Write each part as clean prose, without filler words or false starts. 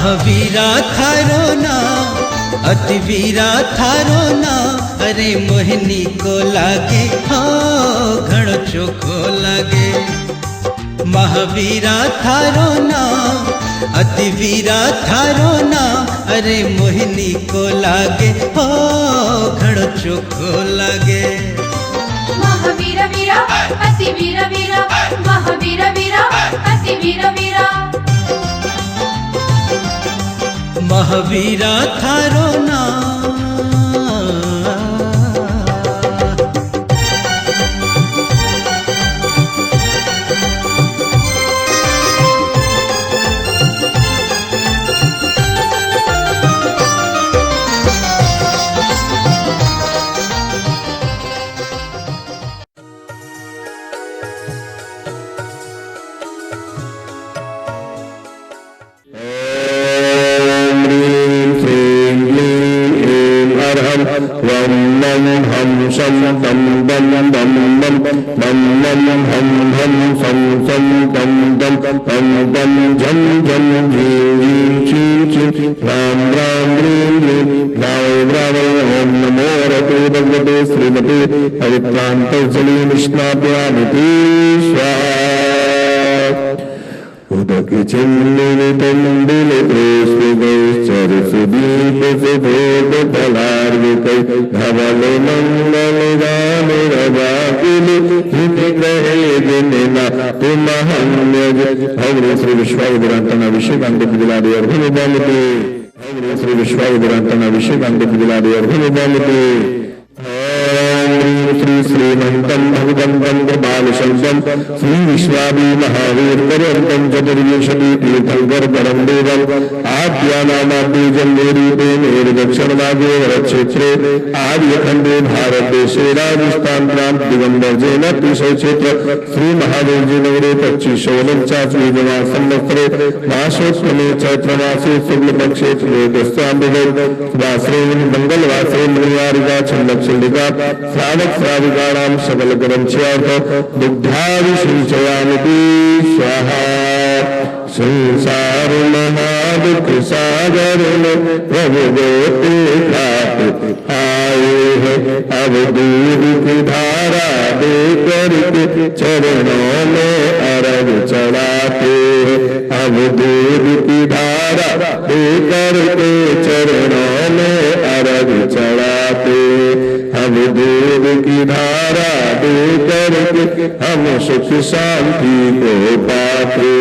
महावीरा थारो नाम अति वीरा थारो नाम, अरे मोहिनी को लागे हो घणो चोखो लागे। महावीरा थारो नाम अति वीरा थारो नाम, अरे मोहिनी को लागे हो घणो चोखो लागे। महावीरा वीरा अति वीरा वीरा, महावीरा वीरा अति वीरा वीरा। महावीरा थारो नाम। श्री विश्वावदुरांतन अभिषेकांत पिलादे अर्घ्यमुदामते। श्री श्रीमंतं भगवन्तं बालशंकं श्री विश्वादी महावीर पर्यन्तं चतुर्विंशति तीर्थंकर परम देवं आद्यानामाद्यजं मेरुते मेरु दक्षिणभागे वरक्षेत्रे आर्यखंडे भारत देशे राजस्थान प्रांत दिगंबर जैन त्रिशय क्षेत्र श्री महादेव जी नगरे 2549 संवत्सरे मासोत्तमे चैत्र मासे शुक्ल पक्षे त्रयोदश्यां मंगलवासरे मणिवारिका छन्दक्षिण्डिका श्रावक श्राविकाणां सकल कर्मच्यार्थ दुग्धाभिषेचयामि स्वाहा। संसार महादुख सागर में प्रभु गोपी घाट आए हैं, अब दूध की धारा दे करके चरणों में अर्घ चढ़ाते हैं। अब दूध की धारा दे करके चरणों में अर्घ चढ़ाते, अब दूध की धारा दे करके हम सुख शांति को पाते।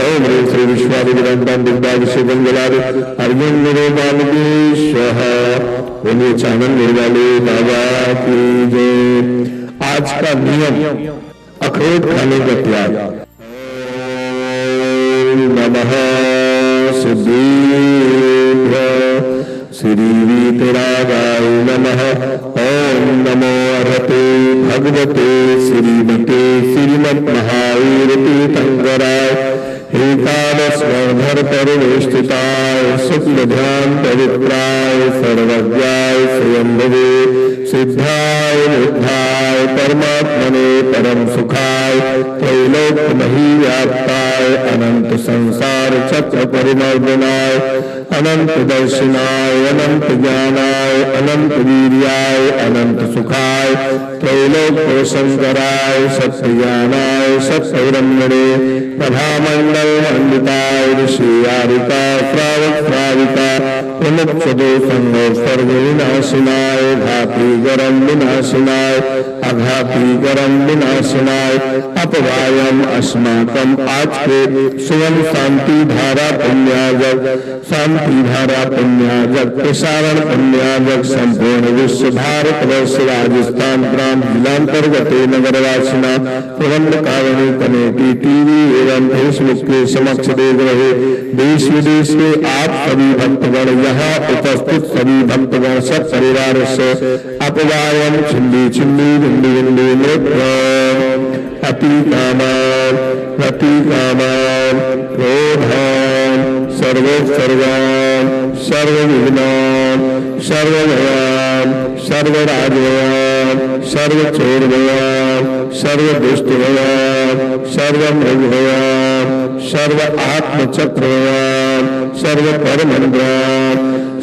ओम श्री विश्वादिग्रंथं दुग्धाभिषेकं जलादि अर्जुन निरोधानुदेश्वः। बोलिए चानन निर्वाले बाबा की जय। आज का नियम अखरोट खाने का त्याग। नमः सिद्धेभ्य श्री वीतरागाय नमः। ओम नमो अर्हते भगवते श्रीमते श्रीमद्महावीर तीर्थंकराय एकादश वर्धर परिवेष्टिताय शुक्ल ध्यान पवित्राय सर्वज्ञाय स्वयंभवे सिद्धाय बुद्धाय परमात्मने परम सुखाय त्रैलोक्य मही व्याप्ताय अनंत संसार चक्र परिमर्दनाय अनंत दर्शनाय अनंत ज्ञानाय अनंत वीर्याय अनंत सुखाय त्रैलोक्य शंकराय सत्य ज्ञानाय सत्य ब्रह्मणे प्रभामंडल मंडिताय ऋषियारिका श्रावक श्राविका प्रमुख सर्ग विनाशिनाय घातीगरम विनाशिनाय अघातीगरम विनाशिनाय अपवायम अस्माकम। आज के स्वयं शांति धारा पुण्याजक शांति धारा पुण्याजक प्रसारण पुण्याजक संपूर्ण विश्व भारत वर्ष राजस्थान प्रांत जिलांतर्गत नगरवासिना प्रबंध कारिणी कमेटी टीवी एवं फेसबुक के समक्ष देख रहे देश विदेश के आप सभी भक्तगण यहाँ उपस्थित सभी भक्तगण सब परिवार से अपवायम छिंदी छिंदी भिंडी भिंडी नृत्य अति कामान रति कामान क्रोधान सर्वोत्सर्गान सर्वविघ्नान सर्वभयान सर्वराजभयान सर्वचोरभयान सर्वदुष्टभयान सर्वमृगभयान सर्व आत्मचक्रवान सर्व परमंद्रान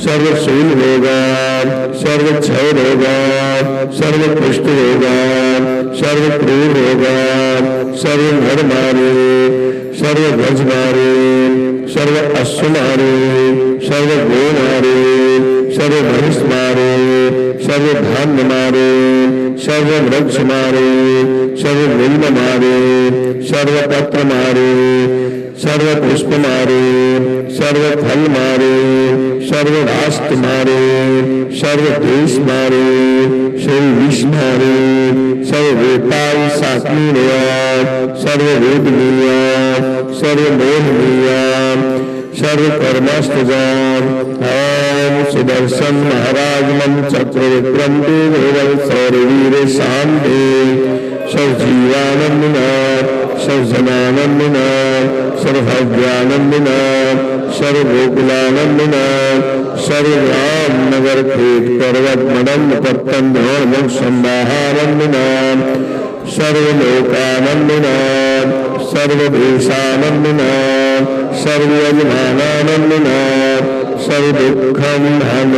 सर्व शूल रोगान सर्व क्षय रोगान सर्व कुष्ठ रोगान सर्व क्रूर रोगान सर्व नर मारे सर्व गज मारे सर्व अश्व मारे सर्व गो मारे सर्व भैंस मारे सर्व धान्य मारे सर्व वृक्ष मारे सर्व बिल्व मारे सर्व पत्र मारे सर्व पुष्प मारे सर्व फल मारे सर्व राष्ट्र मारे सर्व देश मारे सर्व विष मारे सर्व वेपाल सात्मीय सर्व वेदनीय सर्व मोहनीय सर्व कर्मस्तजान ओम सुदर्शन महाराज मम चक्र विक्रम देवल सौरवीर शांति सर्वजीवानंदनाथ सर्वजनानंदनाथ सर्वभव्यानंदनाथ सर्वगोकुलानंदनाथ सर्वराम नगर खेत पर्वत मदन पत्तन धोम संबाहानंदनाथ सर्वलोकानंदनाथ सर्वदेशानंदनाथ सर्वयजमानानंदनाथ सर्वदुःखं हम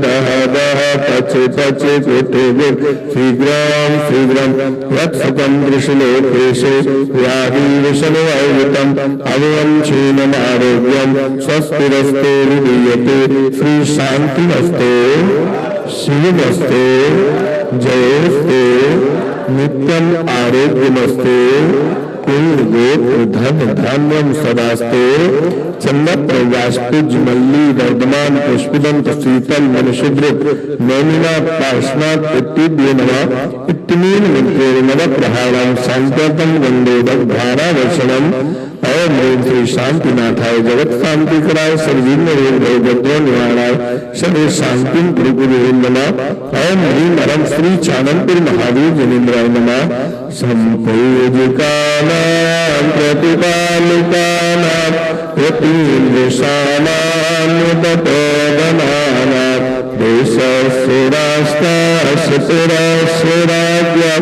दह दह पच पच गुट गुट शीघ्रं शीघ्रं यत्सतं दृशलोकेशे व्याधि विषमवैतम् अवयं क्षीणमारोग्यं स्वस्तिरस्ते विदीयते श्री शान्तिमस्ते शिवमस्ते जयोस्ते नित्यं आरोग्यमस्ते कुल गोत्र धन धान्यम सदास्ते चन्नत्र व्यासपुज मल्ली वर्धमान पुष्पिदंत शीतल मनुशुद्र नैमिना पार्श्वनाथ इत्युभ्यो नमः इत्तीन मंत्रे नव प्रहारं संकीर्तन वंदे धारा दर्शनम ओम श्री शांतिनाथाय जगत शांति कराय सर्वविघ्न भद्रो निवाराय सर्व शांति प्रभुवे नमः ओम ह्रीं नरं श्री चाननपुर महावीर जनेन्द्राय नमः संपूजिकानां प्रतिपालिकानां यतीन्द्रशानानुतपोदनानां देशस्य राष्ट्रस्य राज्ञा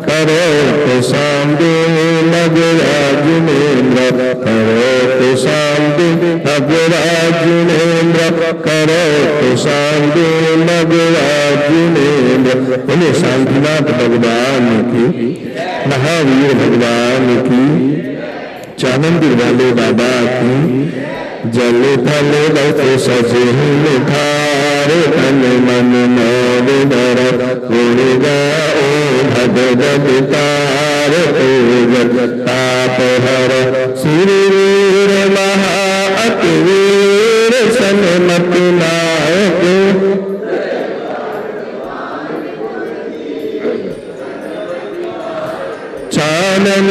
करोतु शान्ति नगराजुनेन्द्र करोतु शान्ति नगराजुनेन्द्र करोतु शान्ति नगराजुनेन्द्र। बोले शांतिनाथ भगवान की, महावीर भगवान की, चानंदी वाले बाबा की। जल थल रस सजे निधार तन मन मोद नर गुण गाओ भगवत तार ताप हर सूरवीर महा अति वीर सन्मत नायक चानन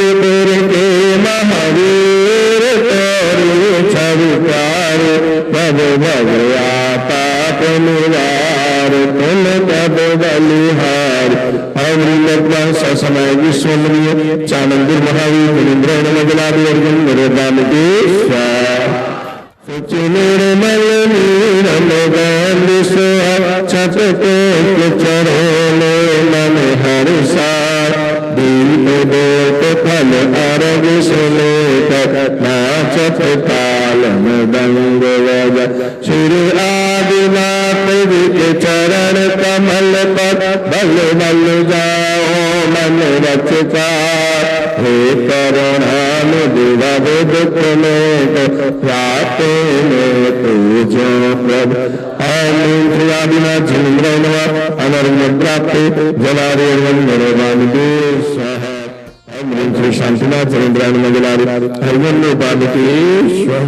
के महावीर छविकार भव भव पाप निवार तुम तब बलिहार। समय विश्वमनीय चानंदपुर महावीर जनेन्द्र नमगलादि अर्जुन निर्दान निर्मल नीरम गांधी चपटे चरोले मन हर्षा दीप दोप फल अर्घ सुने नाचत ताल मृदंग वज श्री आदिनाथ के चरण कमल पर बल बल जाओ मन रचकार हे करुणानुदिव दुख में राते में तुझो प्रभ। ओम श्री आदिनाथ जनेन्द्र नमः अमर प्राप्ति जलारे वंदन ओम श्री शांतिनाथ जनेन्द्र नमः हरिवंदे पादकेश्वर।